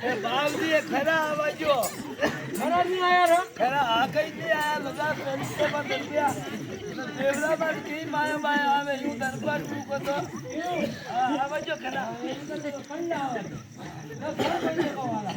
बाबजी खरा आवाजो खरा नहीं आया रे खरा आ कहीं नहीं आया लगा पेंटे पर दल गया देवरा बात की माया माया आवे यूं दरबार तू को तो आवाजो खरा कंडा आवे ना घर बैठे को वाला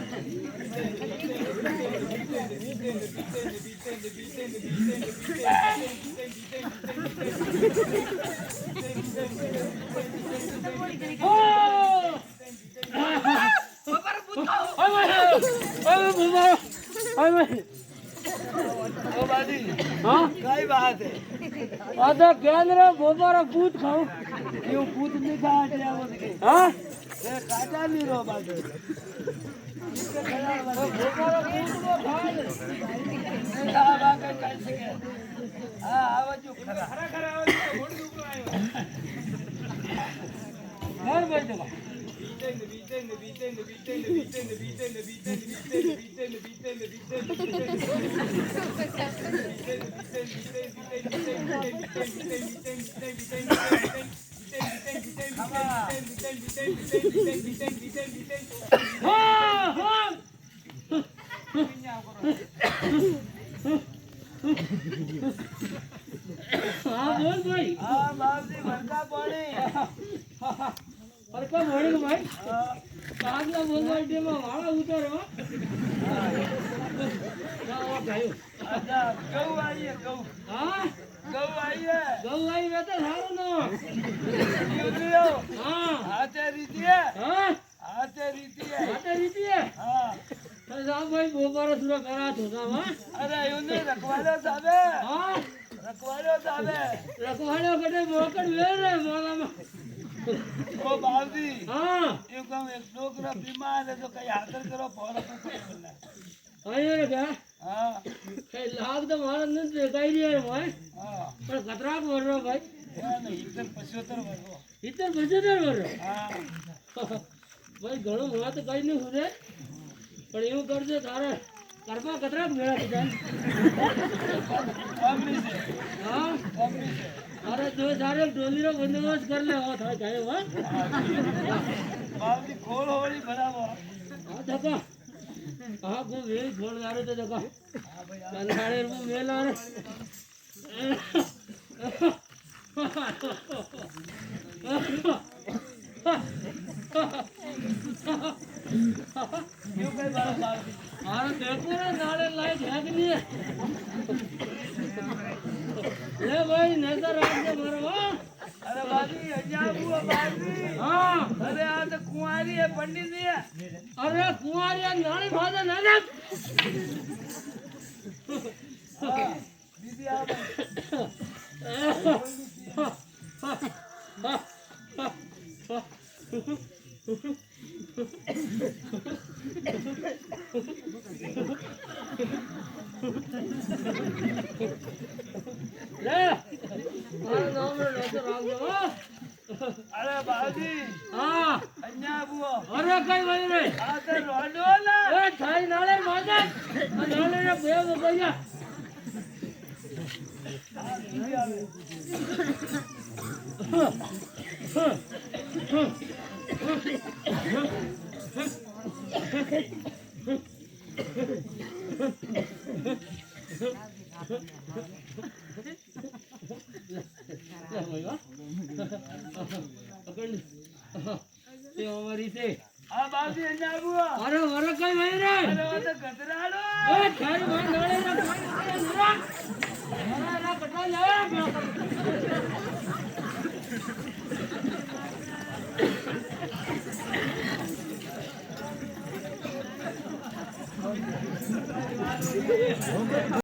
बात है आधा केंद्र बोबारा पूत खाओ यूं पूत नहीं खाते हां ये काटा नहीं रो बात इसके खिलाफ बोबारा पूत को खा ले आ बात कैसे के हां आवाज जो खरा खरा आवाज घोड़ ऊपर आयो घर बैठ जा बोल भाई हाँ बाप जी भरका पानी भरका पानी को भाई कागला बोल भाई डे में वाला उतर हो क्या भाई अच्छा गौ आई है गौ हाँ गौ आई वे तो सारो ना यूलियो हाँ आते रीति है हाँ आते रीति है हाँ तो साहब भाई बोबारा सुरा करा तो साहब अरे यूने रखवालो साहब हाँ रखवालो कटे मोकड़ वे रे मोला में ओ बाबजी हां ये कहूं एक डोकरा बीमार है तो कहीं हाथ करो फौरन बोलना आयो रे क्या हां कई लाग तो मार न देखाई रे भाई हां पर खतरा बोल रहा भाई नहीं इधर 75 वर्षो हां भाई घणो हुआ तो कई नहीं हुए पर यूं कर दे थारे करबा खतरा मेरा जान कमरी से हां कमरी से अरे दो सारे डोली रो बंदोबस्त कर ले हो था जाए हो बाबजी खोल होली बनावो हां देखो हां को वे खोल यार तो देखो हां भाई कंधाड़े मु मेला रे क्यों भाई बाबजी अरे देखो रे नाले लाइट है कि नहीं ले भाई नजर आ के मारो अरे बाजी अजाब हुआ बाजी हां अरे आ तो कुंवारी है पंडित नहीं है अरे कुंवारी है नानी भाजा नजर हां दीदी आ ले मारो नाम रे नजर आ गयो अरे बाजी हां अन्या बुआ अरे कई भाई रे आ ते रोडो ना ए थाई नाले माजा नाले रे बेव भैया ये हमारी से आ बाजी अन्या बुआ अरे वरे कई भाई रे अरे वो तो गदराड़ो ए थाई भाई नाले रे ना कटा ले